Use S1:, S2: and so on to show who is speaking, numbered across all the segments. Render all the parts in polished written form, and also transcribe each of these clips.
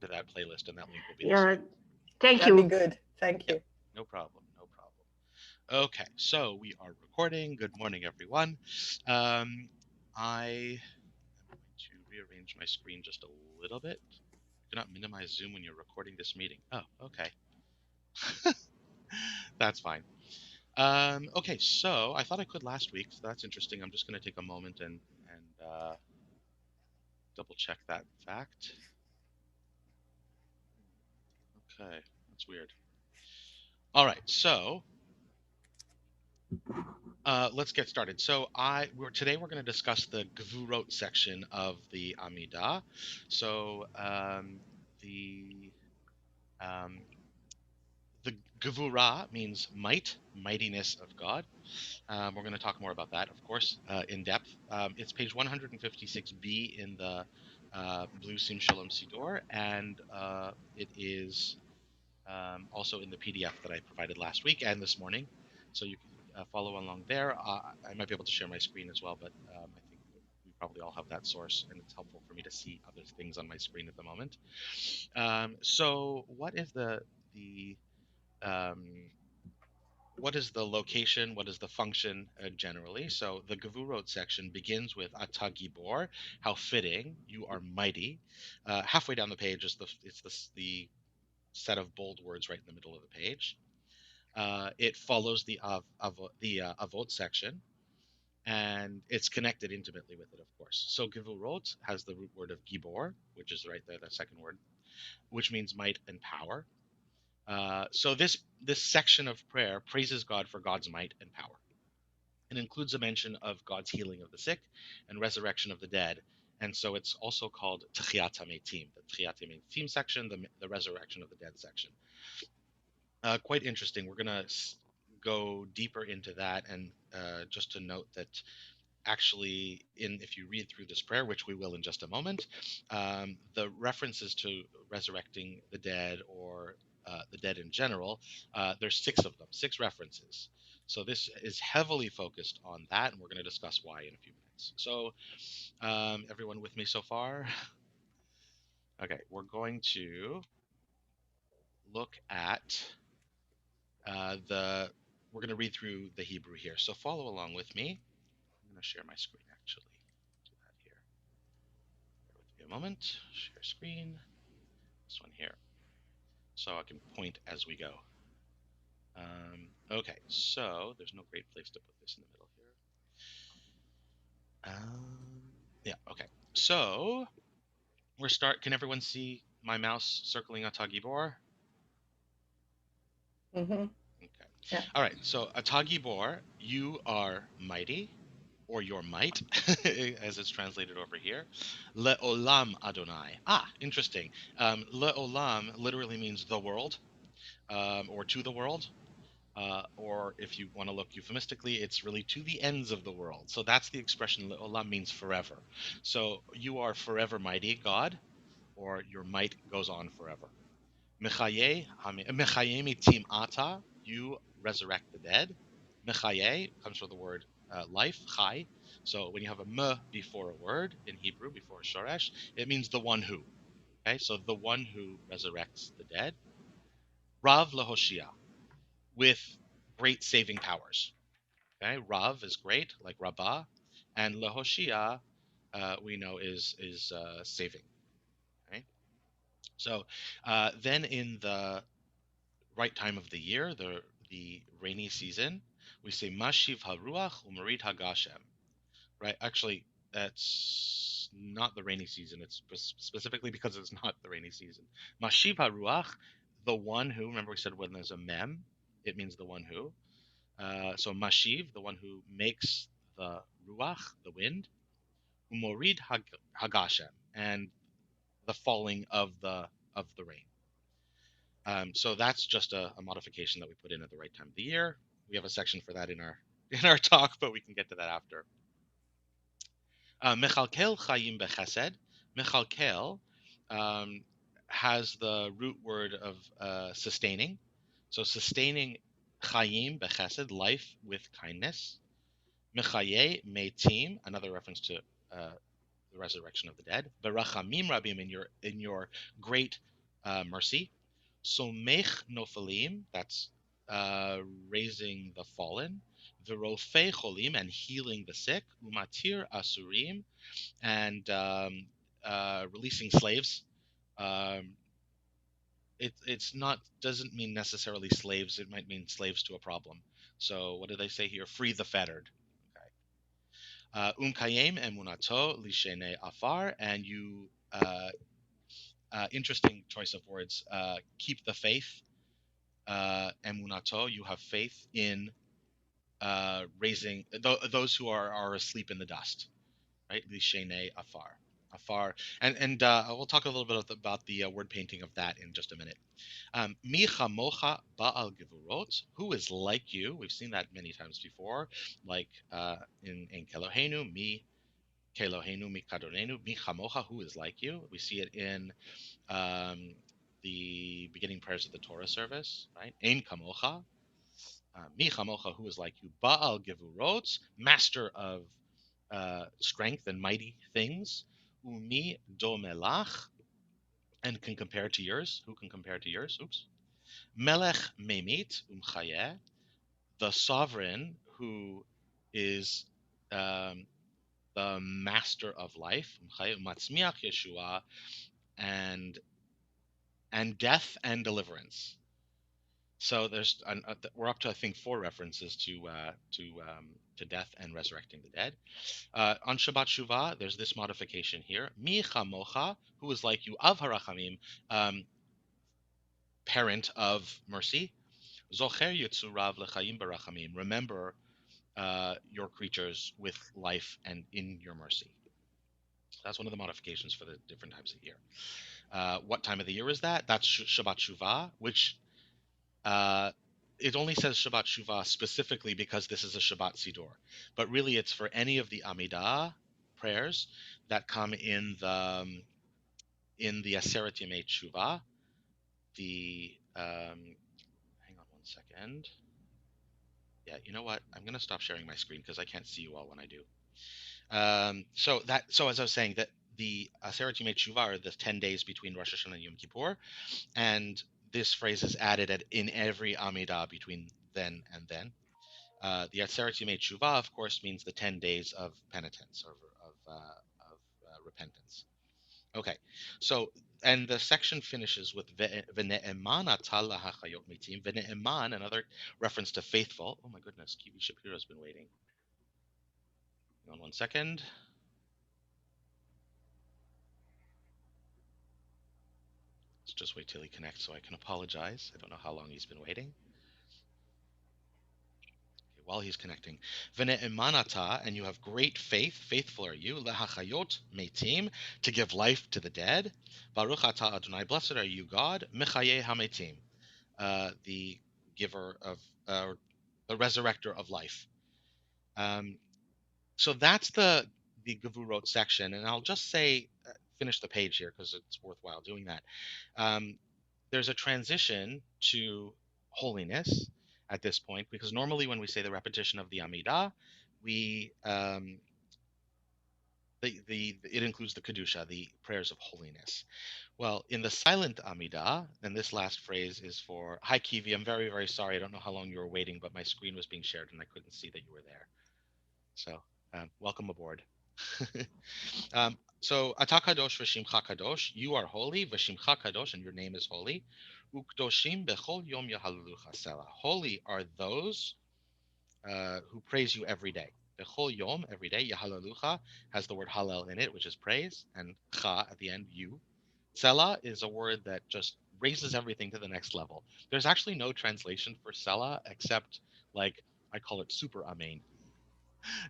S1: to that playlist, and that link will be the
S2: Yeah,
S1: same.
S2: thank
S3: That'd be
S2: you.
S3: good. Thank
S1: Yep,
S3: you.
S1: no problem, no problem. Okay, so we are recording. Good morning, everyone. Um, I am going to rearrange my screen just a little bit. Do not minimize Zoom when you're recording this meeting. Oh, okay. That's fine. Okay, so I thought I could last week, so that's interesting. I'm just going to take a moment and double check that fact. Okay, that's weird. All right, so let's get started. So today we're going to discuss the Gvurot section of the Amida. So um, the Gvura means might, mightiness of God. We're going to talk more about that, of course, in depth. It's page 156b in the Blue Sim Shalom Sidor, and it is also in the PDF that I provided last week and this morning. So you can follow along there. I might be able to share my screen as well, but I think we probably all have that source, and it's helpful for me to see other things on my screen at the moment. So, the um, what is the location? What is the function generally? So the Gevurot section begins with Ata Gibor, how fitting, you are mighty. Halfway down the page is the set of bold words right in the middle of the page. It follows the Avot section, and it's connected intimately with it, of course. So Gevurot has the root word of Gibor, which is right there, the second word, which means might and power. So this section of prayer praises God for God's might and power. It includes a mention of God's healing of the sick and resurrection of the dead. And so it's also called Tchiat HaMetim, the Tchiat HaMetim section, the resurrection of the dead section. Quite interesting. We're going to go deeper into that, and just to note that actually, if you read through this prayer, which we will in just a moment, the references to resurrecting the dead or the dead in general, there's six of them, six references. So this is heavily focused on that, and we're going to discuss why in a few minutes. So, everyone with me so far? Okay, we're going to look at the. We're going to read through the Hebrew here. So follow along with me. I'm going to share my screen actually. Do that here. Bear with me a moment. Share screen. This one here. So I can point as we go. Okay, so there's no great place to put this in the middle here. Yeah, okay. So we're start. Can everyone see my mouse circling Atagibor?
S3: Mm-hmm.
S1: Okay.
S3: Yeah.
S1: All right. So Atagibor, you are mighty, or your might, as it's translated over here. Le'olam Adonai. Ah, interesting. Le'olam literally means the world, or to the world. Or if you want to look euphemistically, it's really to the ends of the world. So that's the expression le'olam means forever. So you are forever mighty, God, or your might goes on forever. Mechaye mitim ata, you resurrect the dead. Mechaye comes from the word life, chai. So when you have a me before a word in Hebrew, before a shoresh, it means the one who. Okay, so the one who resurrects the dead. Rav lahoshia, with great saving powers. Okay, Rav is great, like Rabbah, and lahoshia we know is saving. Okay, so then in the right time of the year, the rainy season, we say Mashiv Haruach Umarit Hagashem. Right? Actually, that's not the rainy season. It's specifically because it's not the rainy season. Mashiv Haruach, the one who. Remember, we said when there's a mem, it means the one who. So Mashiv, the one who makes the ruach, the wind, Umorid Hagashem, and the falling of the rain. So that's just a modification that we put in at the right time of the year. We have a section for that in our in our talk, but we can get to that after. Mechalkel chayim bechesed. Mechalkel um, has the root word of sustaining. So sustaining chayim bechesed, life with kindness. Mechaye metim, another reference to the resurrection of the dead. Berachamim rabim, in your great mercy. Somech nofalim, that's uh, raising the fallen. Virofei cholim, and healing the sick. Umatir asurim, and releasing slaves. Um, it's not doesn't mean necessarily slaves. It might mean slaves to a problem. So what do they say here? Free the fettered. Okay. Umkayem emunato lishene afar, and you interesting choice of words. Keep the faith. Emunato, you have faith in raising those who are asleep in the dust, right? Lishene afar, afar, and we'll talk a little bit about the word painting of that in just a minute. Mi chamocha ba'al gevurot, who is like you? We've seen that many times before, like in Kelohenu, mi Kelohenu, mi kadonenu, mi chamocha, who is like you? We see it in um, the beginning prayers of the Torah service, right? Ein kamocha, mi chamocha, who is like you? Ba'al gevurot, master of strength and mighty things. Umi domelach, and can compare to yours. Who can compare to yours? Oops. Melech memit umchayeh, the sovereign who is um, the master of life, matzmiach Yeshua, and death and deliverance. So we're up to, I think, four references to death and resurrecting the dead. On Shabbat Shuvah, there's this modification here: Mi chamocha, who is like you, of harachamim, um, parent of mercy. Zocher yitzurav lechayim barachamim. Remember your creatures with life and in your mercy. That's one of the modifications for the different times of year. What time of the year is that? That's Shabbat Shuvah, which uh, it only says Shabbat Shuvah specifically because this is a Shabbat Siddur. But really, it's for any of the Amida prayers that come in the Aseret Yemei Shuvah. The hang on one second. Yeah, you know what? I'm gonna stop sharing my screen because I can't see you all when I do. So as I was saying, that the Aseret Yemei Tshuva are the 10 days between Rosh Hashanah and Yom Kippur, and this phrase is added in every Amidah between then and then. The Aseret Yemei Tshuva, of course, means the 10 days of penitence or of repentance. Okay, so and the section finishes with Vene'eman atal lahachayot mitim. Vene'eman, another reference to faithful. Oh my goodness, Kiwi Shapiro's been waiting. Hang on one second. Let's just wait till he connects so I can apologize. I don't know how long he's been waiting. Okay, while he's connecting, Vene'emanata, and you have great faith. Faithful are you. Lehachayot metim, to give life to the dead. Baruch atah Adonai, blessed are you, God. Mechaye hametim, the giver of, the resurrector of life. Um, so that's the Gevurot section, and I'll just say, finish the page here because it's worthwhile doing that. Um, there's a transition to holiness at this point because normally when we say the repetition of the Amida, we it includes the kedusha, the prayers of holiness. Well, in the silent Amida, and this last phrase is for hi Kivi. I'm very very sorry. I don't know how long you were waiting, but my screen was being shared and I couldn't see that you were there. So welcome aboard. So Ata Kadosh v'Shimcha Kadosh, you are holy, v'Shimcha Kadosh, and your name is holy. Ukdoshim bechol yom yahalucha selah. Holy are those who praise you every day. Bechol yom, every day. Yahalalucha has the word halal in it, which is praise, and cha at the end, you. Selah is a word that just raises everything to the next level. There's actually no translation for Selah except, like, I call it super amen,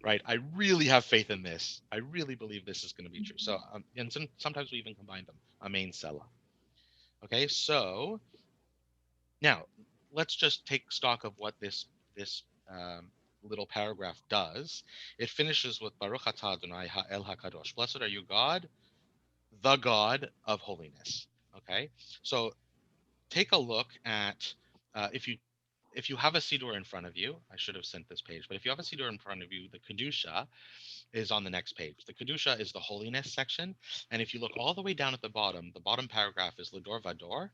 S1: right? I really have faith in this. I really believe this is going to be true. So, and sometimes we even combine them. Amen Selah. Okay, so now let's just take stock of what this little paragraph does. It finishes with Baruch atah Adonai ha'el hakadosh. Blessed are you, God, the God of holiness. Okay, so take a look at if you if you have a Siddur in front of you, I should have sent this page, but if you have a Siddur in front of you, the Kedusha is on the next page. The Kedusha is the holiness section. And if you look all the way down at the bottom paragraph is Lador Vador,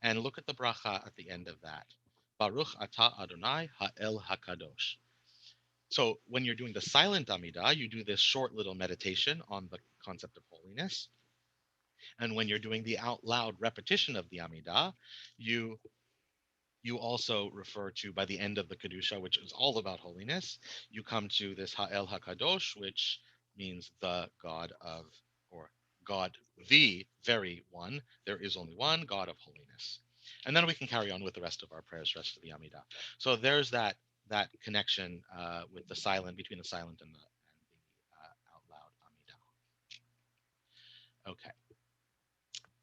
S1: and look at the bracha at the end of that. Baruch atah Adonai ha'el hakadosh. So when you're doing the silent Amida, you do this short little meditation on the concept of holiness. And when you're doing the out loud repetition of the Amida, you you also refer to, by the end of the Kedusha, which is all about holiness, you come to this Ha'el HaKadosh, which means the God of, or God, the very one. There is only one God of holiness. And then we can carry on with the rest of our prayers, rest of the Amidah. So there's that connection with the silent, between the silent and the out loud Amidah. Okay.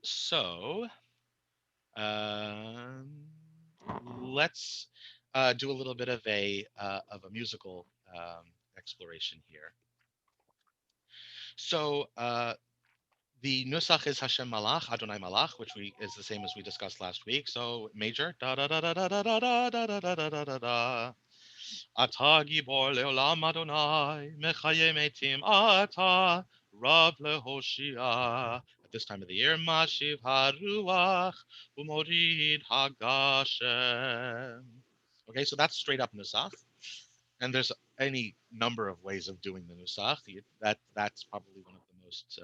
S1: So Um, let's do a little bit of a musical exploration here. So the nusach is Hashem Malach, Adonai Malach, which we is the same as we discussed last week. So major da da da da da da da da da da da da da da. אתה גיבור לעולם אדוני, מחיי מתים אתה, רב להושיע. At this time of the year, משיב הרוח ומוריד הגשם. Okay, so that's straight up Nusach. And there's any number of ways of doing the Nusach. That's probably one of the most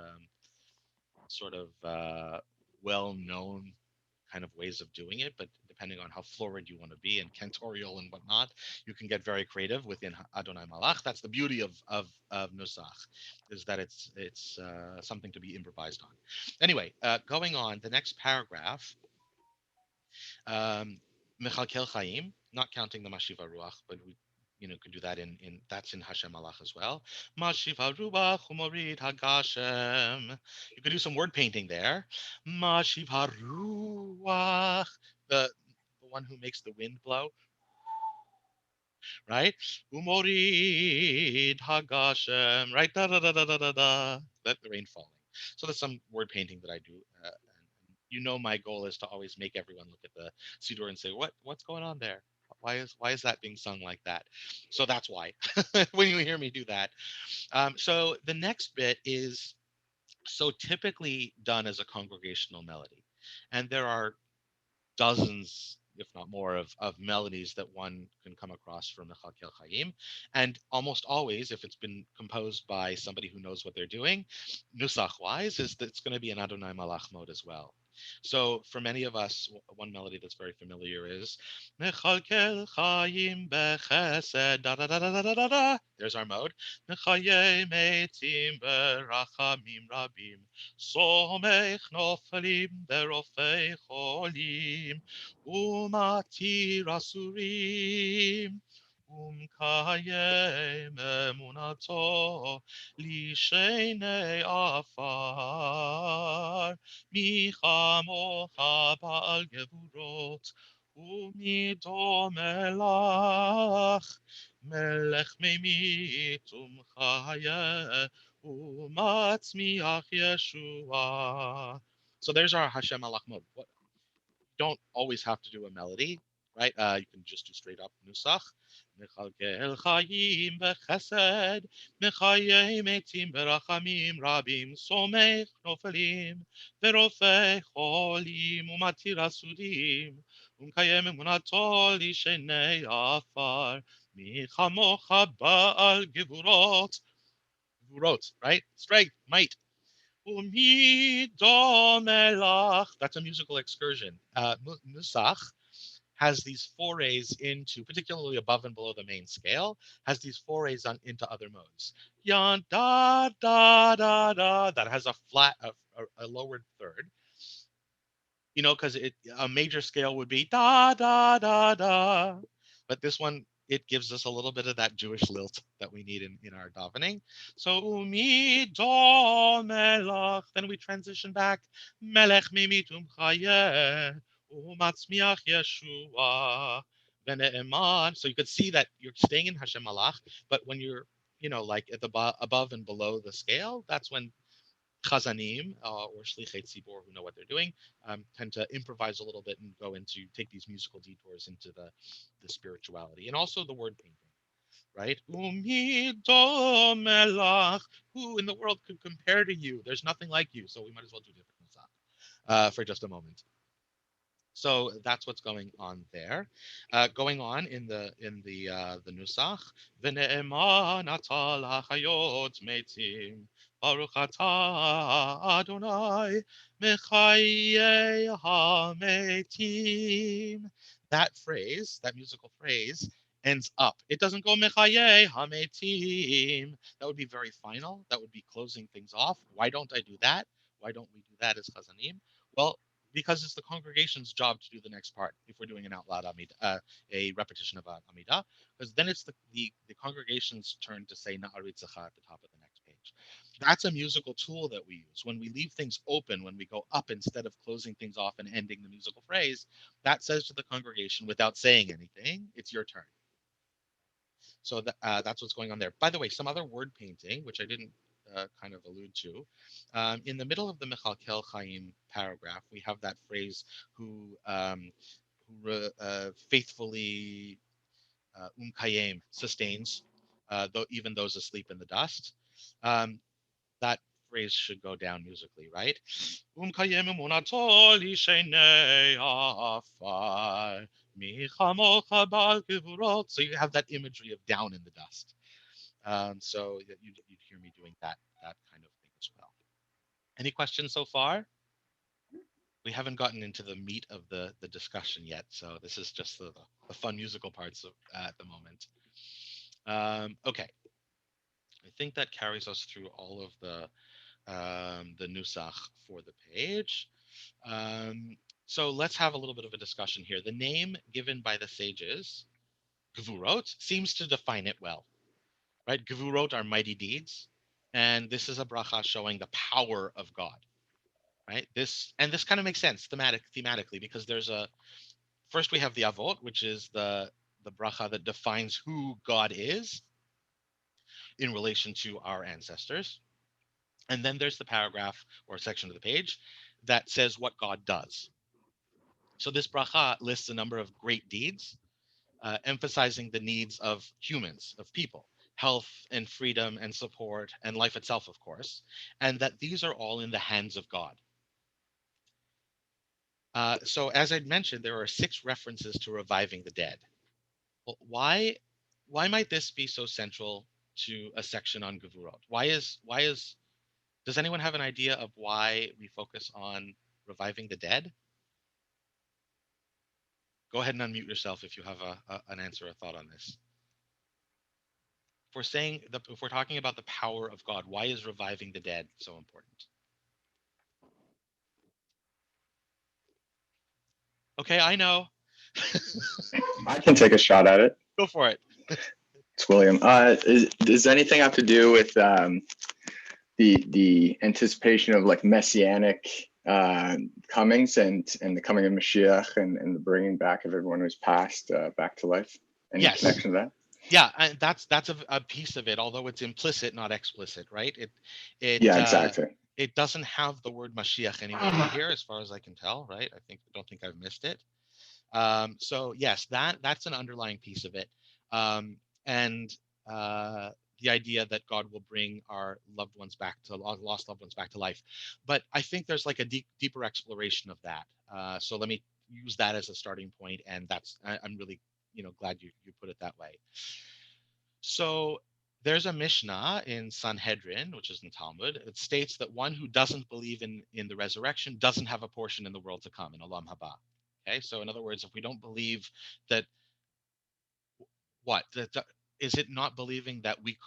S1: sort of well-known kind of ways of doing it, but depending on how florid you want to be and cantorial and whatnot, you can get very creative within Adonai Malach. That's the beauty of Nusach, is that it's something to be improvised on. Anyway, going on, the next paragraph, Mechalkel Chaim, not counting the Mashiva Ruach, but we could do that in that's in Hashem Malach as well. Mashiva Ruach Umorid Hagashem. You could do some word painting there. Mashiva Ruach, the one who makes the wind blow, right? Umorid Hagashem, right? Da da da da da da da. Let the rain falling. So that's some word painting that I do. My goal is to always make everyone look at the Siddur and say, what's going on there? Why is that being sung like that? So that's why when you hear me do that. So the next bit is so typically done as a congregational melody, and there are dozens, if not more, of melodies that one can come across from the Chalkel Chaim. And almost always, if it's been composed by somebody who knows what they're doing, Nusach wise, is that it's going to be an Adonai Malach mode as well. So for many of us, one melody that's very familiar is Mechalkel Chaim Bechesed, da da da da da da da da. There's our mode. Mechaye Metim Berachamim Rabim. סומך נופלים ברופאי חולים, ומתיר אסורים, ומקיים אמונתו לשני עפר. מי כמוך בעל גבורות, ומי דומה לך, מלך ממית ומחיה, Umatzmiach Yeshua. So there's our Hashem Alach mode. Don't always have to do a melody, right? You can just do straight up Nusach. Mechalkel Chayim Bechesed, Mechayei Metim Berachamim Rabim, Somech Nofelim, Verofei Cholim, Umatir Asudim, Umkayem Emunato Lishenei Afar, Michamocha Baal Gevurot, Gvurot, right? Strength, might. Umidomelach. That's a musical excursion. Nusach has these forays into, particularly above and below the main scale, has these forays into other modes. Yan da da da da. That has a flat, a lowered third. Because a major scale would be da da da da, but this one, it gives us a little bit of that Jewish lilt that we need in our davening. So umi do melach, then we transition back melech mimitum chayeh umatzmiach Yeshua v'ne'eman. So you could see that you're staying in Hashem Malach, but when you're like at the above and below the scale, that's when chazanim or shlichei tzibor who know what they're doing tend to improvise a little bit and go into take these musical detours into the spirituality and also the word painting, right? Umidomelach, who in the world could compare to you? There's nothing like you, so we might as well do different Musaf for just a moment. So that's what's going on there. Going on in the nusach, v'ne'eman atal hachayot metim, baruch atah Adonai mechayei hametim. That phrase, that musical phrase, ends up. It doesn't go mechayei hametim. That would be very final. That would be closing things off. Why don't I do that? Why don't we do that as chazanim? Well, because it's the congregation's job to do the next part if we're doing an out loud Amida, a repetition of Amida, because then it's the congregation's turn to say Na'aritzacha at the top of the next page. That's a musical tool that we use. When we leave things open, when we go up instead of closing things off and ending the musical phrase, that says to the congregation without saying anything, it's your turn. So that's what's going on there. By the way, some other word painting, which I didn't kind of allude to. In the middle of the Mechalkel Chaim paragraph, we have that phrase, who faithfully sustains, even those asleep in the dust. That phrase should go down musically, right? Umkayem emunato lishenei afar. So you have that imagery of down in the dust. So you'd hear me doing that kind of thing as well. Any questions so far? We haven't gotten into the meat of the discussion yet, so this is just the fun musical parts at the moment. Okay, I think that carries us through all of the nusach for the page. So let's have a little bit of a discussion here. The name given by the sages, Gvurot, seems to define it well, right? Gvurot are mighty deeds, and this is a bracha showing the power of God, right? This kind of makes sense thematically because there's a first we have the avot, which is the bracha that defines who God is in relation to our ancestors, and then there's the paragraph or section of the page that says what God does. So this bracha lists a number of great deeds, emphasizing the needs of humans, of people, health and freedom and support and life itself, of course, and that these are all in the hands of God. So as I'd mentioned, there are 6 references to reviving the dead. Well, why might this be so central to a section on Gevurot? Does anyone have an idea of why we focus on reviving the dead? Go ahead and unmute yourself if you have an answer or thought on this. If we're talking about the power of God, why is reviving the dead so important? Okay, I know.
S2: I can take a shot at it.
S1: Go for it.
S2: It's William. Does anything have to do with the anticipation of like messianic comings and the coming of Mashiach and the bringing back of everyone who's passed back to life? Any
S1: Yes.
S2: connection to that?
S1: Yeah, and that's a piece of it, although it's implicit, not explicit, right?
S2: Yeah, exactly.
S1: It doesn't have the word Mashiach anywhere in here, as far as I can tell, right? Don't think I've missed it. So yes, that's an underlying piece of it, and the idea that God will bring our lost loved ones back to life. But I think there's like a deeper exploration of that. So let me use that as a starting point, and I'm really glad you put it that way. So there's a Mishnah in Sanhedrin, which is in Talmud. It states that one who doesn't believe in the resurrection doesn't have a portion in the world to come, in Olam Haba. Okay, so in other words, if we don't believe that, is it not believing that we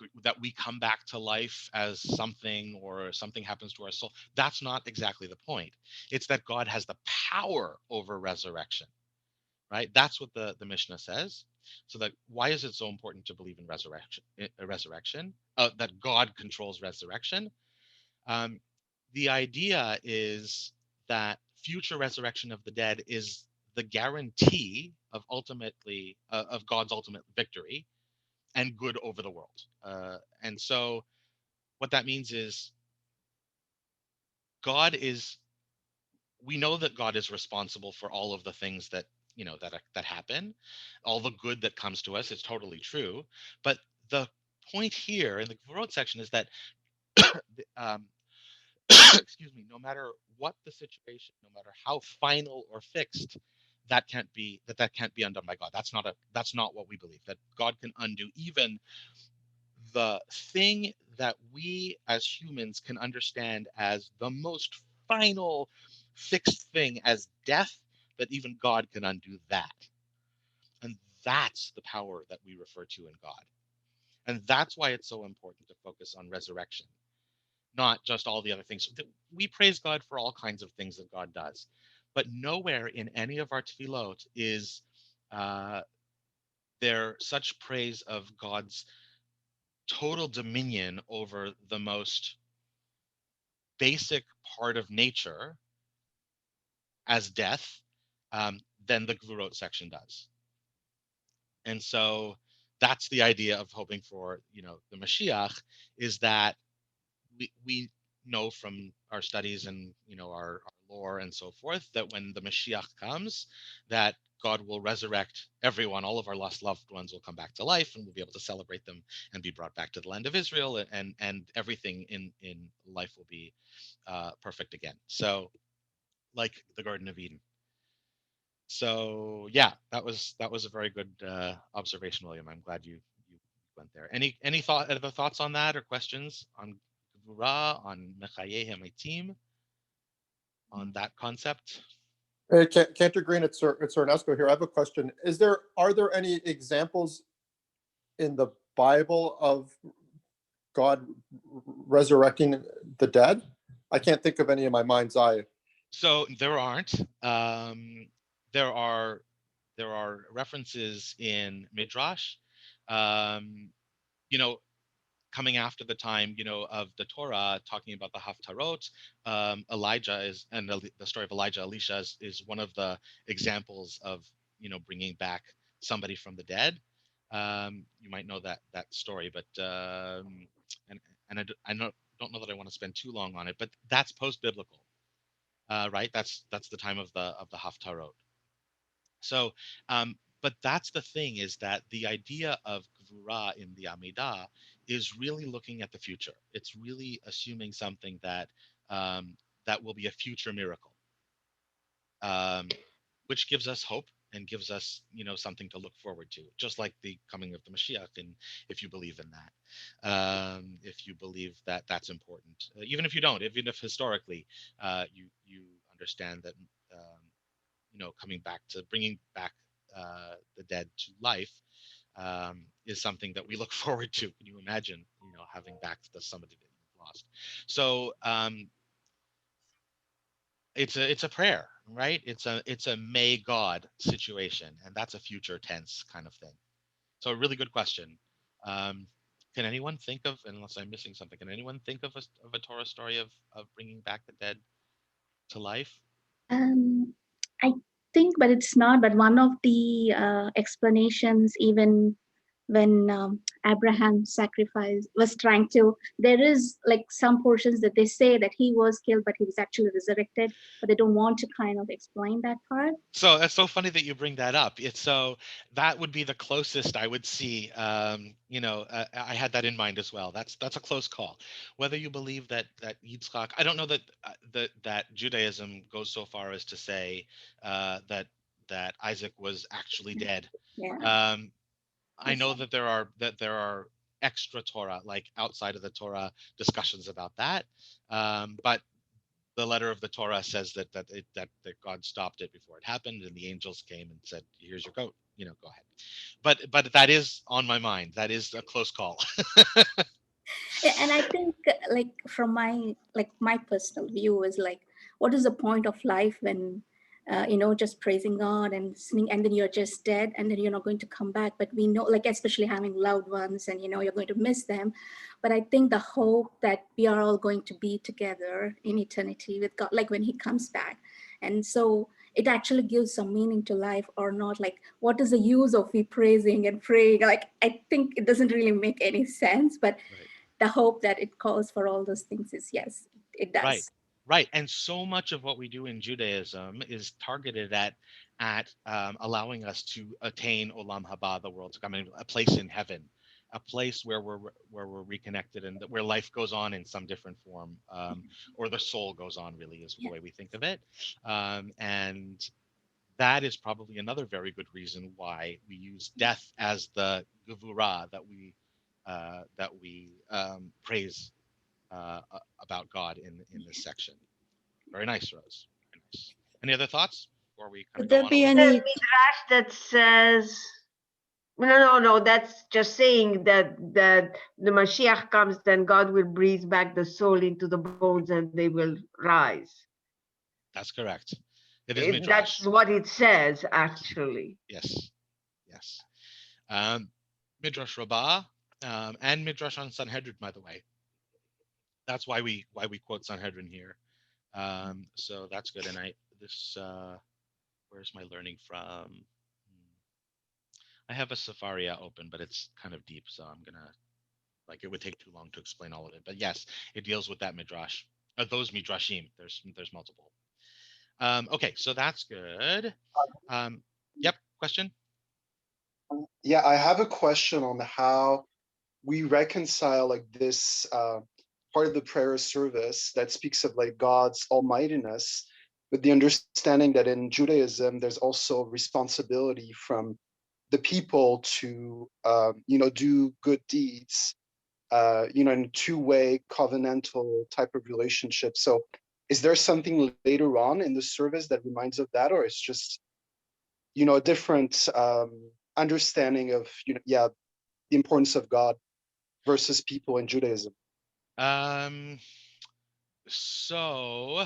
S1: come back to life as something or something happens to our soul? That's not exactly the point. It's that God has the power over resurrection, right? That's what the Mishnah says. So that why is it so important to believe in resurrection? That God controls resurrection. Um, the idea is that future resurrection of the dead is the guarantee of God's ultimate victory and good over the world. And so what that means is God is we know that God is responsible for all of the things that that happen, all the good that comes to us. It's totally true. But the point here in the Gvorot section is that um, excuse me, no matter what the situation, no matter how final or fixed, that can't be undone by God. That's not what we believe. That God can undo even the thing that we as humans can understand as the most final fixed thing as death, that even God can undo that. And that's the power that we refer to in God. And that's why it's so important to focus on resurrection, not just all the other things. We praise God for all kinds of things that God does, but nowhere in any of our tefillot is uh, there such praise of God's total dominion over the most basic part of nature as death than the Gvurot section does. And so that's the idea of hoping for, the Mashiach, is that we know from our studies and our lore and so forth that when the Mashiach comes, that God will resurrect everyone. All of our lost loved ones will come back to life, and we'll be able to celebrate them and be brought back to the land of Israel, and everything in life will be perfect again. So, like the Garden of Eden. So yeah, that was a very good observation, William. I'm glad you went there. Any other thoughts on that or questions on Gvura, on Mechaye Hamitim, on that concept?
S3: Cantor Green, it's Ernesto here. I have a question. Are there any examples in the Bible of God resurrecting the dead? I can't think of any in my mind's eye.
S1: So there aren't. There are references in Midrash. Um, you know, Coming after the time, of the Torah, talking about the Haftarot, Elijah is, and the story of Elijah, Elisha is one of the examples of, bringing back somebody from the dead. You might know that story, but and I don't know that I want to spend too long on it, but that's post-biblical, right? That's the time of the Haftarot. So, but that's the thing, is that the idea of Gvura in the Amida is really looking at the future. It's really assuming something that will be a future miracle, um, which gives us hope and gives us, something to look forward to, just like the coming of the Mashiach. And if you believe in that, if you believe that that's important, even if you don't, even if historically you understand that. Coming back to bringing back the dead to life is something that we look forward to. Can you imagine, having back somebody that you've lost? So it's a prayer, right? It's a may God situation, and that's a future tense kind of thing. So a really good question. Um, can anyone think of, unless I'm missing something, can anyone think of a Torah story of bringing back the dead to life?
S4: Um, I think, but it's not. But one of the explanations, even when Abraham sacrifice was trying to, there is like some portions that they say that he was killed, but he was actually resurrected, but they don't want to kind of explain that part.
S1: So that's so funny that you bring that up. It's so that would be the closest I would see. I had that in mind as well. That's a close call. Whether you believe that Yitzchak, I don't know that that Judaism goes so far as to say that Isaac was actually dead.
S4: Yeah.
S1: Um, I
S4: Yes.
S1: know that there are extra Torah, like outside of the Torah, discussions about that. But the letter of the Torah says that God stopped it before it happened, and the angels came and said, "Here's your goat. Go ahead." But that is on my mind. That is a close call.
S4: Yeah, and I think like from my personal view is like, what is the point of life when just praising God and singing, and then you're just dead, and then you're not going to come back. But we know, like, especially having loved ones, and you're going to miss them. But I think the hope that we are all going to be together in eternity with God, like when He comes back. And so it actually gives some meaning to life, or not. Like, what is the use of we praising and praying? Like, I think it doesn't really make any sense. But
S1: Right.
S4: the hope that it calls for all those things is, yes, it
S1: Right.
S4: does.
S1: Right, and so much of what we do in Judaism is targeted at allowing us to attain Olam Haba, the world to come, a place in heaven, a place where we're reconnected and where life goes on in some different form, or the soul goes on. Really, is the
S4: Yeah.
S1: way we think of it, and that is probably another very good reason why we use death as the gevurah that we praise about God in this section. Very nice, Rose. Very nice. Any other thoughts before we kind of
S5: Would
S1: go
S5: there
S1: on a
S5: be
S1: little
S6: The
S1: bit?
S5: any?
S6: midrash that says, no, that's just saying that the Mashiach comes, then God will breathe back the soul into the bones and they will rise.
S1: That's correct. It is midrash.
S6: That's what it says, actually.
S1: Yes, yes. Um, Midrash Rabbah and Midrash on Sanhedrin, by the way. That's why we quote Sanhedrin here. So that's good. And where's my learning from? I have a Safaria open, but it's kind of deep, so I'm gonna it would take too long to explain all of it. But yes, it deals with that midrash. Those midrashim. There's multiple. Okay, so that's good. Yep. Question.
S7: Yeah, I have a question on how we reconcile like this part of the prayer service that speaks of like God's almightiness with the understanding that in Judaism there's also responsibility from the people to do good deeds, in a two-way covenantal type of relationship. So is there something later on in the service that reminds of that, or it's just a different understanding of the importance of God versus people in Judaism?
S1: Um, so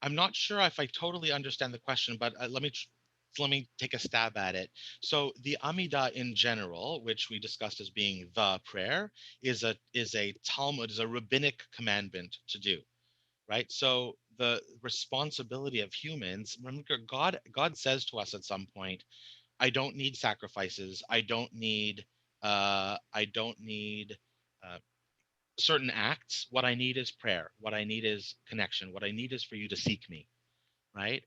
S1: I'm not sure if I totally understand the question, but let me take a stab at it. So the Amida in general, which we discussed as being the prayer, is a Talmud, is a rabbinic commandment to do, right? So the responsibility of humans, remember, God says to us at some point, I don't need sacrifices. I don't need uh, certain acts. What I need is prayer. What I need is connection. What I need is for you to seek me, right?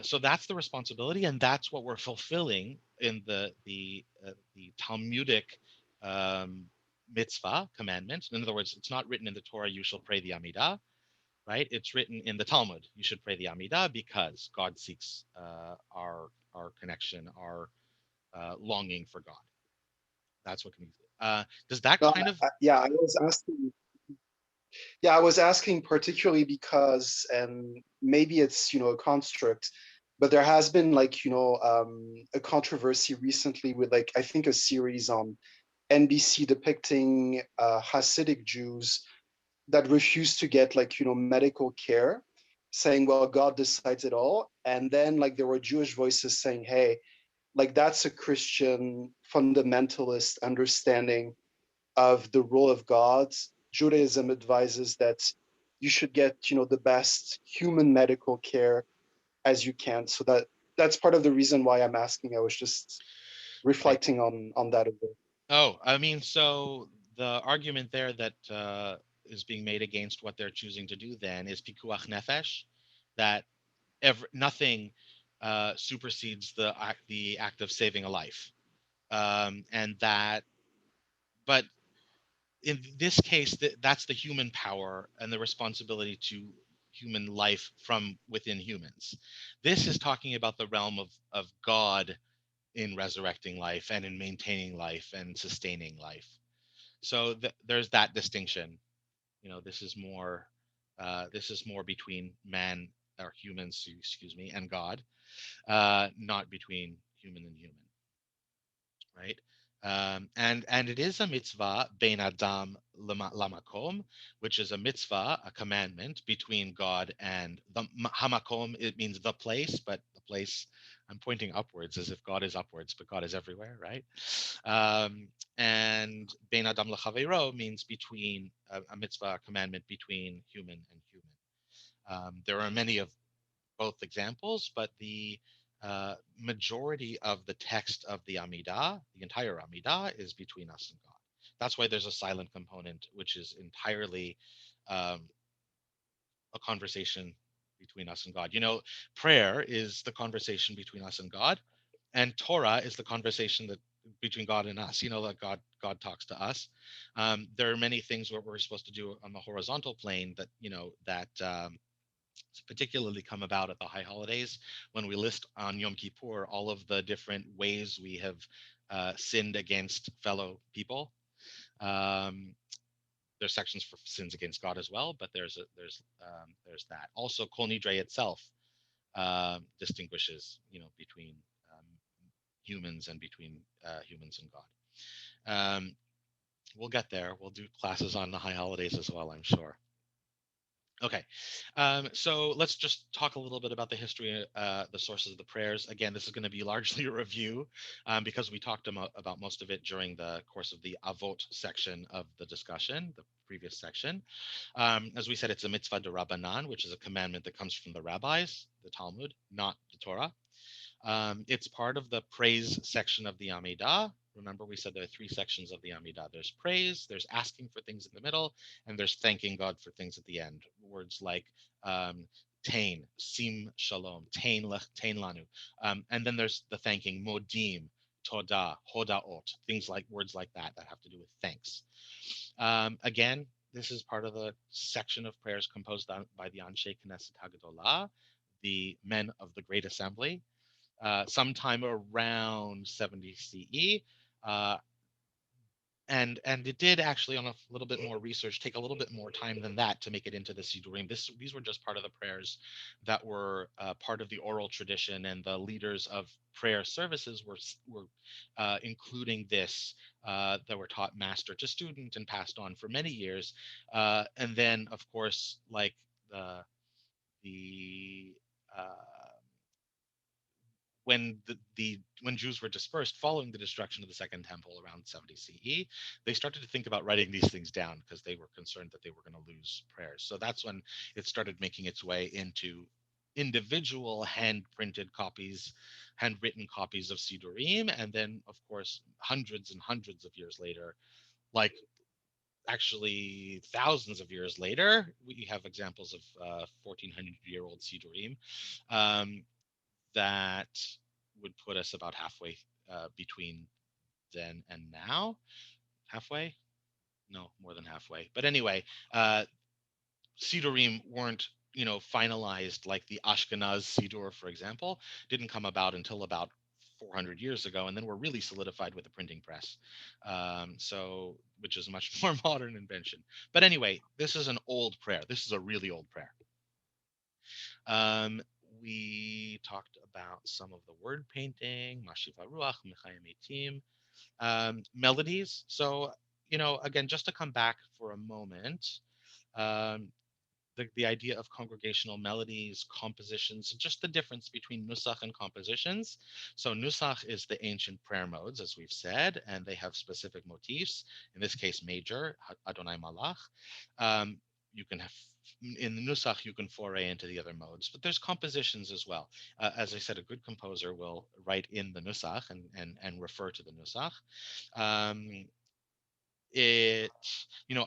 S1: So that's the responsibility, and that's what we're fulfilling in the Talmudic um, mitzvah commandment. In other words, it's not written in the Torah. You shall pray the Amidah, right? It's written in the Talmud. You should pray the Amidah because God seeks our connection, our longing for God. That's what can be. Does that
S7: No,
S1: kind of
S7: yeah, I was asking. Yeah, I was asking particularly because, and maybe it's a construct, but there has been like a controversy recently with like I think a series on NBC depicting Hasidic Jews that refuse to get like medical care, saying, well, God decides it all. And then like there were Jewish voices saying, hey, like that's a Christian fundamentalist understanding of the role of God. Judaism advises that you should get the best human medical care as you can. So that's part of the reason why I'm asking. I was just
S1: right?
S7: reflecting on that a bit.
S1: Oh, I mean, so the argument there that is being made against what they're choosing to do then is pikuach nefesh, that nothing supersedes the act of saving a life, and that, but in this case, that's the human power and the responsibility to human life from within humans. This is talking about the realm of God in resurrecting life and in maintaining life and sustaining life. So there's that distinction. This is more between man or humans, excuse me, and God, not between human and human, right? And it is a mitzvah bein adam lamakom, which is a mitzvah, a commandment between God and the hamakom. It means the place, but the place. I'm pointing upwards as if God is upwards, but God is everywhere, right? Um, and bein adam lachavero means between a mitzvah, a commandment between human and human. There are many of both examples, but the majority of the text of the Amida, the entire Amida, is between us and God. That's why there's a silent component, which is entirely um, a conversation between us and God. Prayer is the conversation between us and God, and Torah is the conversation that between God and us. That God talks to us. There are many things what we're supposed to do on the horizontal plane that particularly come about at the high holidays when we list on Yom Kippur all of the different ways we have sinned against fellow people. There's sections for sins against God as well, but there's that. Also, Kol Nidre itself distinguishes between um, humans and between humans and God. We'll get there. We'll do classes on the high holidays as well, I'm sure. Okay, so let's just talk a little bit about the history, the sources of the prayers. Again, this is going to be largely a review because we talked about most of it during the course of the Avot section of the discussion, the previous section. As we said, it's a mitzvah de Rabbanan, which is a commandment that comes from the rabbis, the Talmud, not the Torah. It's part of the praise section of the Amida. Remember, we said there are three sections of the Amida. There's praise, there's asking for things in the middle, and there's thanking God for things at the end. Words like tain, sim shalom, tain lanu. And then there's the thanking, modim, toda, hodaot, things like words like that have to do with thanks. Again, this is part of the section of prayers composed by the Anshe Knesset Hagadolah, the men of the Great Assembly, sometime around 70 CE. And it did actually, on a little bit more research, take a little bit more time than that to make it into the Sidurim. These were just part of the prayers that were part of the oral tradition, and the leaders of prayer services were including this that were taught master to student and passed on for many years. And then, of course, like the when when Jews were dispersed following the destruction of the Second Temple around 70 CE, they started to think about writing these things down because they were concerned that they were going to lose prayers. So that's when it started making its way into individual hand-printed copies, handwritten copies of Sidurim, and then, of course, hundreds and hundreds of years later, like actually thousands of years later, we have examples of 1400-year-old Sidurim. That would put us about halfway between then and now. Halfway? No, more than halfway. But anyway, Sidurim weren't, finalized like the Ashkenaz Sidur, for example, didn't come about until about 400 years ago, and then were really solidified with the printing press. So, which is a much more modern invention. But anyway, this is an old prayer. This is a really old prayer. We talked about some of the word painting, Mashiva Ruach, Mechayim Eitim, melodies. So, again, just to come back for a moment, um, the idea of congregational melodies, compositions, just the difference between nusach and compositions. So nusach is the ancient prayer modes, as we've said, and they have specific motifs. In this case, major, Adonai Malach. You can have in the nusach you can foray into the other modes, but there's compositions as well. As I said, a good composer will write in the nusach and refer to the nusach. It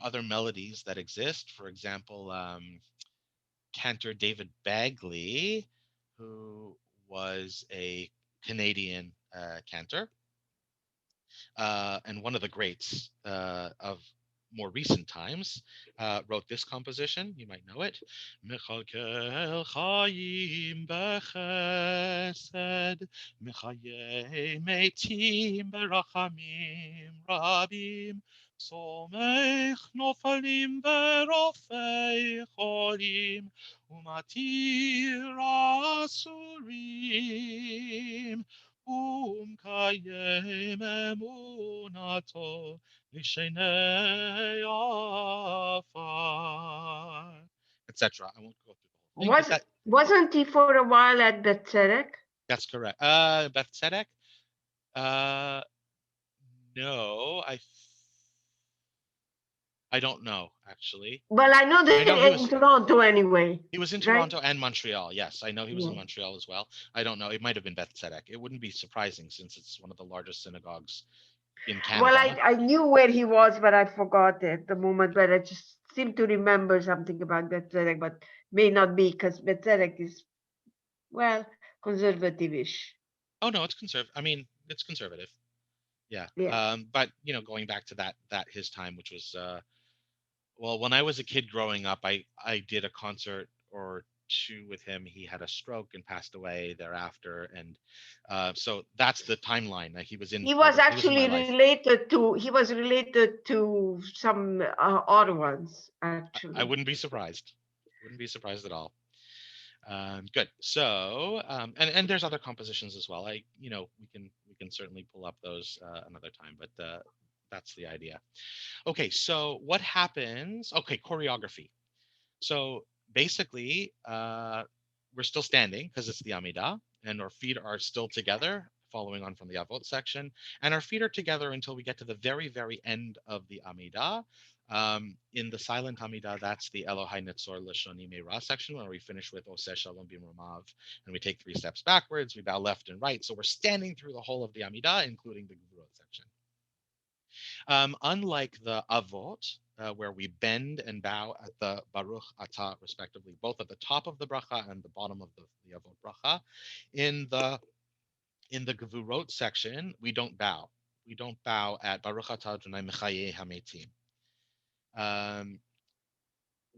S1: other melodies that exist, for example, Cantor David Bagley, who was a Canadian cantor and one of the greats of more recent times, wrote this composition. You might know it. Mechalkel chayim bechesed, mechaye metim berachamim rabim, somech nofalim berofei cholim, umatir asurim. ומקיים אמונתו לשני עפר, etc. I won't go through the whole thing, but
S6: Wasn't he for a while at Bethzedek?
S1: That's correct. Beth Tzedek? No, I don't know, actually.
S6: Well, I know that in Toronto anyway.
S1: He was in Toronto and Montreal. Yes, I know he was in Montreal as well. I don't know. It might have been Beth Tzedek. It wouldn't be surprising since it's one of the largest synagogues in Canada.
S6: Well, I knew where he was, but I forgot it the moment. But I just seem to remember something about Betzerek, but may not be because Betzerek is, well, conservative-ish.
S1: Oh no, it's conservative. I mean, it's conservative. Yeah.
S6: Yeah.
S1: But going back to that his time, which was well, when I was a kid growing up, I did a concert or two with him. He had a stroke and passed away thereafter, and so that's the timeline. Like he was in he was in my life.
S6: He was related to some other ones,
S1: I
S6: actually.
S1: wouldn't be surprised. Wouldn't be surprised at all. Good. So, and there's other compositions as well. We can certainly pull up those another time, but that's the idea. Okay, so what happens? Okay, choreography. So basically, we're still standing because it's the Amida, and our feet are still together, following on from the Avot section, and our feet are together until we get to the very, very end of the Amida. In the silent Amida, that's the Elohai Netzor Lashoni Meira section, where we finish with Oseh Shalom Bimromav, and we take 3 steps backwards, we bow left and right. So we're standing through the whole of the Amida, including the Gevurot section. Unlike the Avot, where we bend and bow at the Baruch Atah, respectively, both at the top of the bracha and the bottom of the Avot bracha, in the Gevurot section, we don't bow. We don't bow at Baruch Atah Adonai Mechaye Hametim.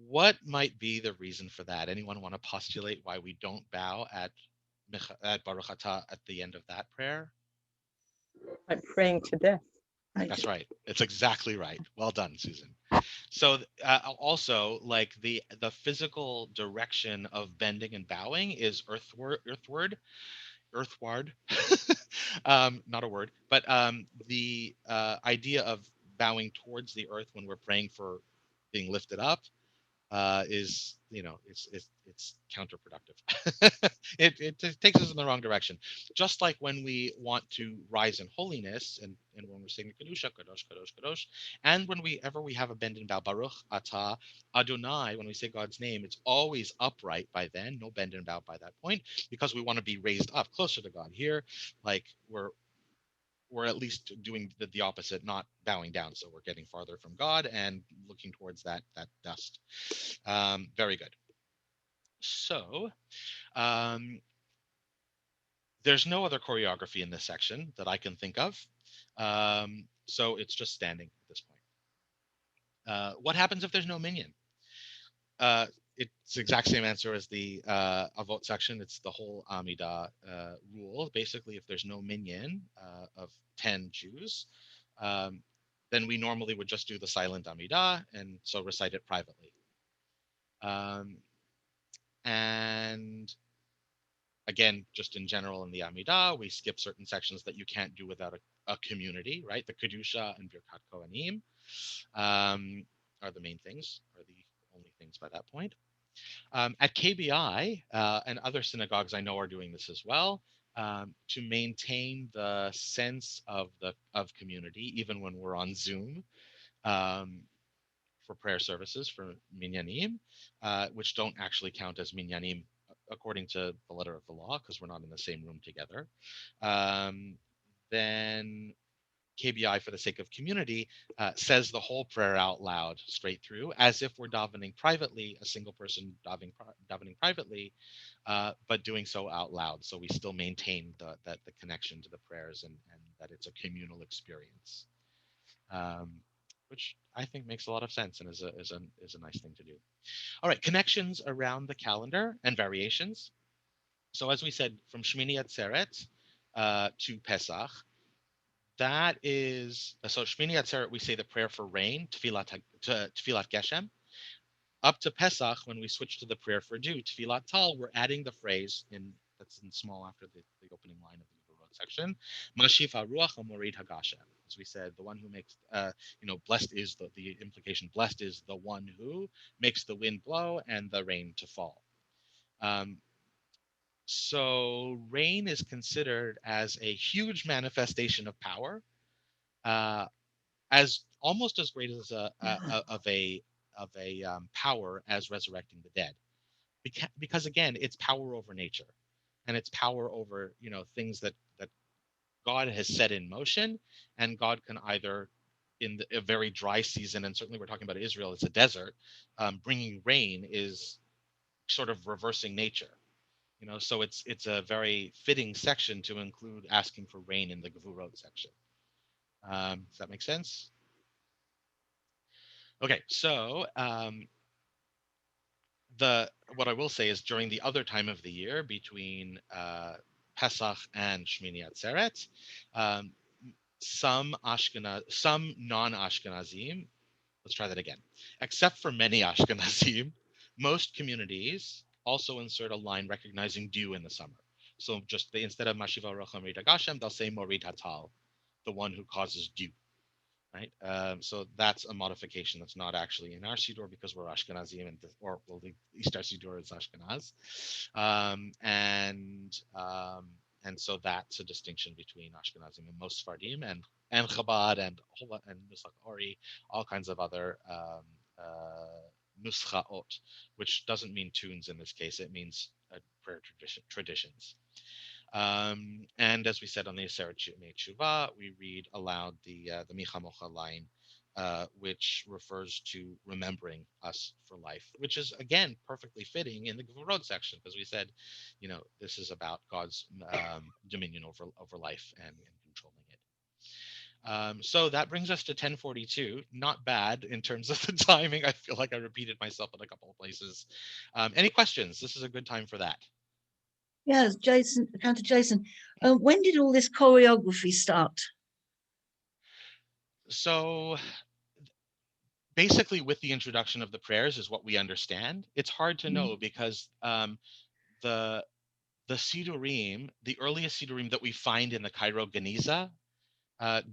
S1: What might be the reason for that? Anyone want to postulate why we don't bow at Baruch Atah at the end of that prayer?
S5: Like praying to death.
S1: That's right. It's exactly right. Well done, Susan. So also, like the physical direction of bending and bowing is earthward, not a word, but the idea of bowing towards the earth when we're praying for being lifted up is it's counterproductive. it takes us in the wrong direction. Just like when we want to rise in holiness, and when we're saying kedusha, kadosh, kadosh, kadosh, and whenever we have a bend and bow, Baruch Atah Adonai, when we say God's name, it's always upright by then, no bend and bow by that point, because we want to be raised up closer to God. Here, like we're at least doing the opposite, not bowing down. So we're getting farther from God and looking towards that dust. Very good. So there's no other choreography in this section that I can think of. So it's just standing at this point. What happens if there's no minyan? It's the exact same answer as the Avot section. It's the whole Amida rule. Basically, if there's no minyan of 10 Jews, then we normally would just do the silent Amida and so recite it privately. And again, just in general in the Amida, we skip certain sections that you can't do without a community, right? The Kedusha and Birkat Kohanim are the main things, are the only things by that point. At KBI and other synagogues I know are doing this as well, to maintain the sense of community, even when we're on Zoom, for prayer services for minyanim, which don't actually count as minyanim according to the letter of the law because we're not in the same room together. Then KBI, for the sake of community, says the whole prayer out loud straight through, as if we're davening privately, a single person davening privately, but doing so out loud. So we still maintain the connection to the prayers and that it's a communal experience, which I think makes a lot of sense and is a nice thing to do. All right, connections around the calendar and variations. So as we said, from Shmini Atzeret to Pesach, that is, so Shmini Atzeret, we say the prayer for rain, Tfilat Geshem. Up to Pesach, when we switch to the prayer for dew, Tfilat Tal, we're adding the phrase that's in small after the opening line of the Gevurot section, Mashif HaRuach HaMorid HaGashem. As we said, the one who makes, blessed is the implication, blessed is the one who makes the wind blow and the rain to fall. So rain is considered as a huge manifestation of power, as almost as great as of a power as resurrecting the dead, because again, it's power over nature, and it's power over things that God has set in motion, and God can either in a very dry season, and certainly we're talking about Israel, it's a desert, bringing rain is sort of reversing nature. So it's a very fitting section to include asking for rain in the Gevurot section. Does that make sense? Okay, so what I will say is during the other time of the year between Pesach and Shmini Atzeret, some non-Ashkenazim, let's try that again, except for many Ashkenazim, most communities also insert a line recognizing dew in the summer. So just instead of Mashiva Rocham Rid Agashem, they'll say Morid Hatal, the one who causes dew. Right, so that's a modification that's not actually in our Siddur because we're Ashkenazim, the East Siddur is Ashkenaz, and so that's a distinction between Ashkenazim and most Sfardim and Chabad and Musaf Ori, all kinds of other nuschaot, which doesn't mean tunes in this case; it means prayer traditions. And as we said on the Aseret Tshuva, we read aloud the Micha Mocha line, which refers to remembering us for life, which is again perfectly fitting in the Gevurot section, because we said, this is about God's dominion over life and controlling it. So that brings us to 1042. Not bad in terms of the timing. I feel like I repeated myself in a couple of places. Any questions? This is a good time for that.
S8: Yes, Cantor Jason, when did all this choreography start?
S1: So basically with the introduction of the prayers is what we understand. It's hard to know because the Sidurim, the earliest Sidurim that we find in the Cairo Geniza,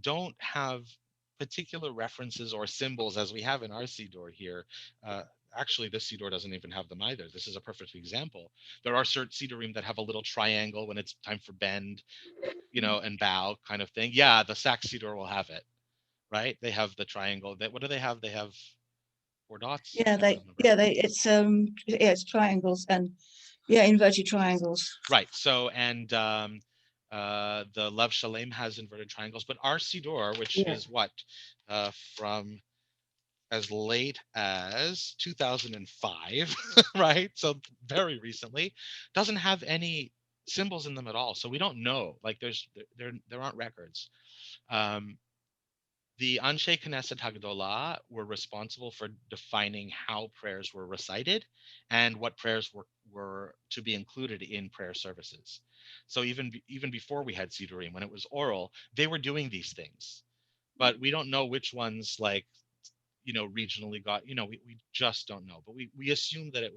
S1: don't have particular references or symbols as we have in our Siddur here. Actually, this Siddur doesn't even have them either. This is a perfect example. There are certain Sidurim that have a little triangle when it's time for bend, and bow kind of thing. Yeah, the Sax Siddur will have it, right? They have the triangle. What do they have? They have 4 dots.
S8: It's triangles and inverted triangles.
S1: Right. So and the Lev Shalem has inverted triangles, but our Siddur, which is what from as late as 2005, right? So very recently, doesn't have any symbols in them at all. So we don't know. Like there aren't records. The Anshe Knesset Hagdolah were responsible for defining how prayers were recited and what prayers were to be included in prayer services. So even before we had Sidurim, when it was oral, they were doing these things, but we don't know which ones regionally got. We just don't know. But we assume that it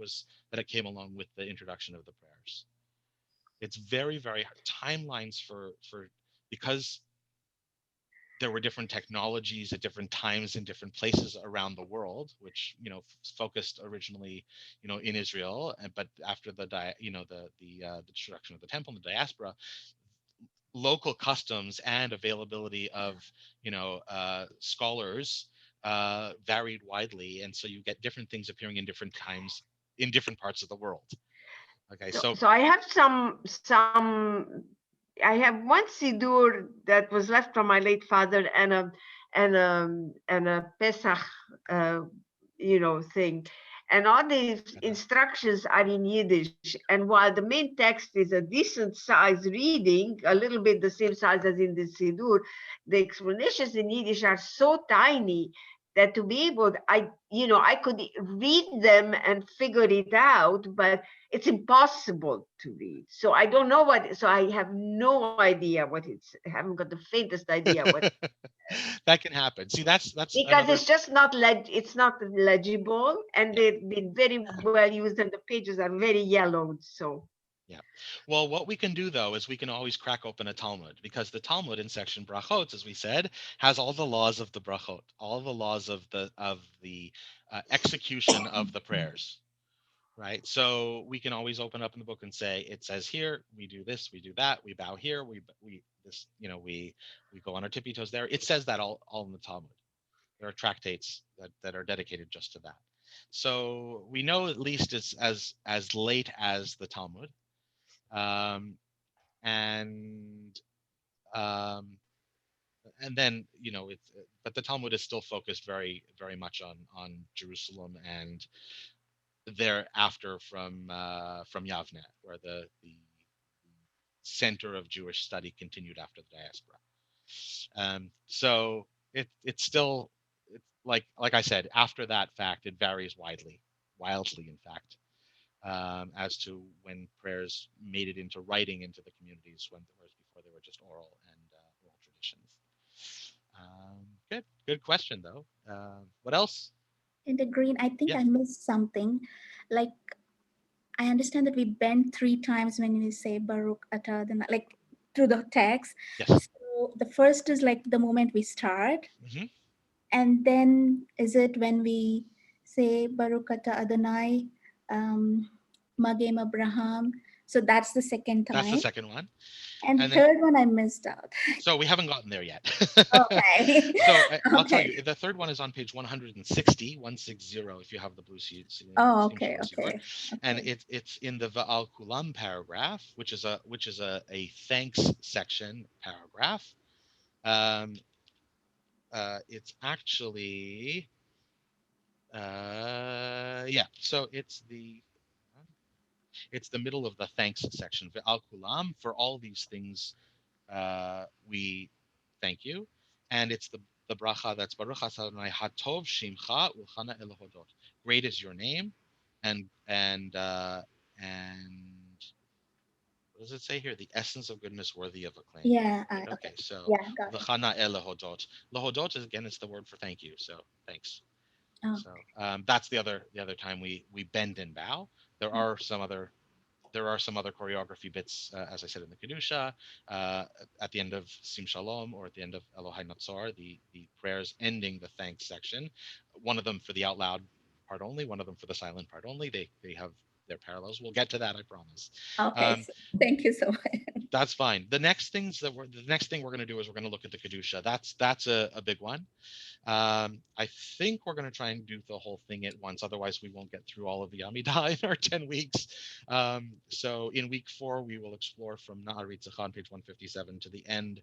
S1: came along with the introduction of the prayers. It's very, very hard. Timelines for because there were different technologies at different times in different places around the world, which focused originally in Israel, but after the destruction of the temple and the diaspora, local customs and availability of scholars varied widely, and so you get different things appearing in different times in different parts of the world. Okay, so
S6: I have I have one Siddur that was left from my late father and a Pesach thing. And all these instructions are in Yiddish. And while the main text is a decent size reading, a little bit the same size as in the Siddur, the explanations in Yiddish are so tiny that to be able, I could read them and figure it out, but it's impossible to read. So I don't know so I have no idea what I haven't got the faintest idea what.
S1: That can happen. See, that's
S6: because it's just not it's not legible, and they've been very well used, and the pages are very yellowed. So
S1: yeah. Well, what we can do though is we can always crack open a Talmud, because the Talmud in section Brachot, as we said, has all the laws of the Brachot, all the laws of the execution of the prayers. Right. So we can always open up in the book and say, it says here, we do this, we do that, we bow here, we go on our tippy toes there. It says that all in the Talmud. There are tractates that are dedicated just to that. So we know at least it's as late as the Talmud. And and then it's but the Talmud is still focused very very much on Jerusalem and thereafter from Yavne, where the center of Jewish study continued after the diaspora. So it's still it's like I said, after that fact, it varies wildly in fact, as to when prayers made it into writing into the communities, whereas before they were just oral traditions. Good question though. What else?
S4: In the green, I think
S1: Yeah.
S4: I missed something. Like, I understand that we bend three times when we say Baruch Atah Adonai, like through the text.
S1: Yes.
S4: So the first is like the moment we start,
S1: hmm
S4: and then is it when we say Baruch Atah Adonai, Magem Abraham? So that's the second
S1: That's the
S4: time.
S1: second one.
S4: And
S1: And
S4: the
S1: then
S4: third one I missed out.
S1: so we haven't gotten there yet.
S4: Okay.
S1: So I'll tell
S4: Okay.
S1: you, the third one is on page 160, if you have the blue seed.
S4: Oh, okay, okay.
S1: And
S4: Okay.
S1: it's in the Va'al Kulam paragraph, which is a thanks section paragraph. It's actually so it's the middle of the thanks section. Va'al Kulam, for all these things we thank you, and it's the bracha that's Baruch Adonai Hatov Shimcha Ulchana Elohodot. Great is your name, and what does it say here? The essence of goodness worthy of acclaim.
S4: Yeah.
S1: Right?
S4: Okay.
S1: Okay, so
S4: Yeah, got it.
S1: L'chana Elohodot. Lahodot is again it's the word for thank you. So thanks.
S4: Oh,
S1: So that's the other time we bend and bow. There are some other choreography bits, as I said in the Kedusha, at the end of Sim Shalom or at the end of Elohai Natsar, the prayers ending the thanks section. One of them for the out loud part only, one of them for the silent part only. They have their parallels. We'll get to that, I promise.
S4: okay. So thank you so much.
S1: That's fine. The next thing we're going to do is we're going to look at the Kedusha. That's a big one. I think we're going to try and do the whole thing at once. Otherwise, we won't get through all of the Amida in our 10 weeks. So in week 4, we will explore from Na'arit Zachan, page 157, to the end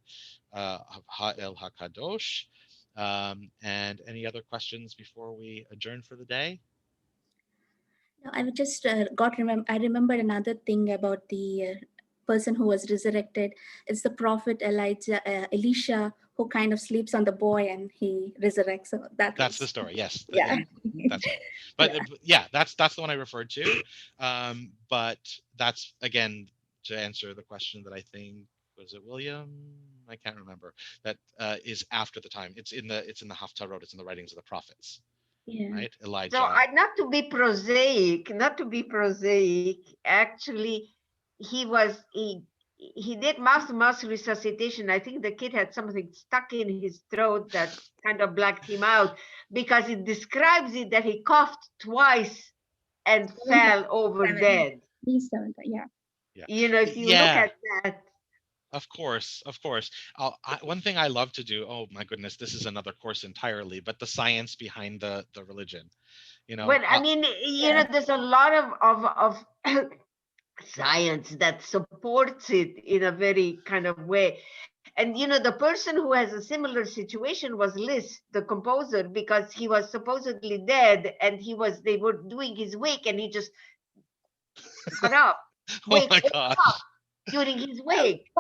S1: of Ha'el HaKadosh. And any other questions before we adjourn for the day?
S4: No, I was just I remembered another thing about the person who was resurrected. It's the prophet Elisha, who kind of sleeps on the boy and he resurrects. So
S1: That's the story. Yes.
S4: Yeah.
S1: That's right. But that's the one I referred to. But that's again to answer the question that I think was it William? I can't remember. That is after the time. It's in the Haftarot. It's in the writings of the prophets.
S4: Yeah.
S1: Right, Elijah.
S6: So not to be prosaic, actually, he did mass resuscitation. I think the kid had something stuck in his throat that kind of blacked him out, because it describes it that he coughed twice and fell over dead.
S4: He's 7. Yeah.
S6: If you look at that.
S1: Of course. One thing I love to do. Oh my goodness, this is another course entirely. But the science behind the religion.
S6: Well, I mean, there's a lot of science that supports it in a very kind of way. And the person who has a similar situation was Liszt, the composer, because he was supposedly dead, and they were doing his wake, and he just got up,
S1: oh my gosh,
S6: up during his wake.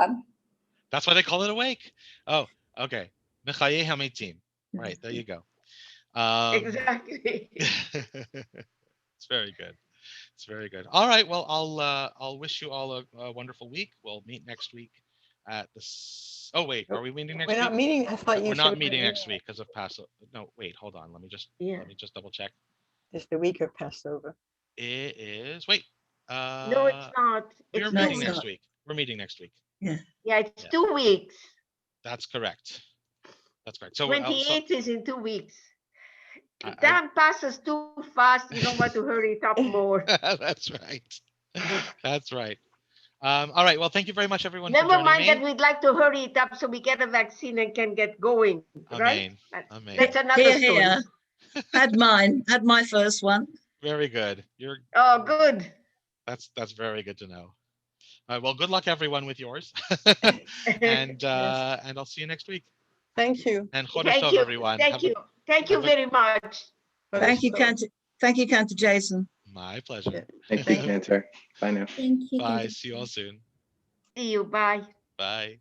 S1: That's why they call it a wake. Oh, okay. Mechaye Hametim. Right, there you go.
S6: Exactly.
S1: It's very good. It's very good. All right. Well, I'll wish you all a wonderful week. We'll meet next week at the. Oh wait, are we meeting next week?
S5: We're not meeting. I thought you
S1: We're
S5: said
S1: not meeting next week because of Passover. No, wait, hold on. Let me just double check.
S5: It's the week of Passover.
S1: It is. Wait.
S6: No, it's not.
S1: We're meeting next week. We're meeting next week.
S8: Yeah.
S6: Yeah, it's 2 weeks.
S1: That's correct. That's correct. So
S6: 28th is in 2 weeks. Time passes too fast. You don't want to hurry it up more.
S1: That's right. That's right. All right. Well, thank you very much, everyone.
S6: Never
S1: for joining
S6: mind
S1: me.
S6: that we'd like to hurry it up so we get a vaccine and can get going. Right?
S1: Amen.
S6: That's another story.
S8: Here. Had my first one.
S1: Very good.
S6: Good.
S1: That's very good to know. Well, good luck everyone with yours, and I'll see you next week.
S5: Thank you.
S1: And Chodesh
S6: Thank
S1: Tov,
S6: you.
S1: everyone.
S6: Thank you. Thank you
S1: have a-
S6: very much.
S8: Thank you, Cantor. Thank you, Cantor Jason.
S1: My pleasure.
S2: Thank you, Cantor. Bye now.
S4: Thank you.
S1: Bye. See you all soon.
S6: See you. Bye.
S1: Bye.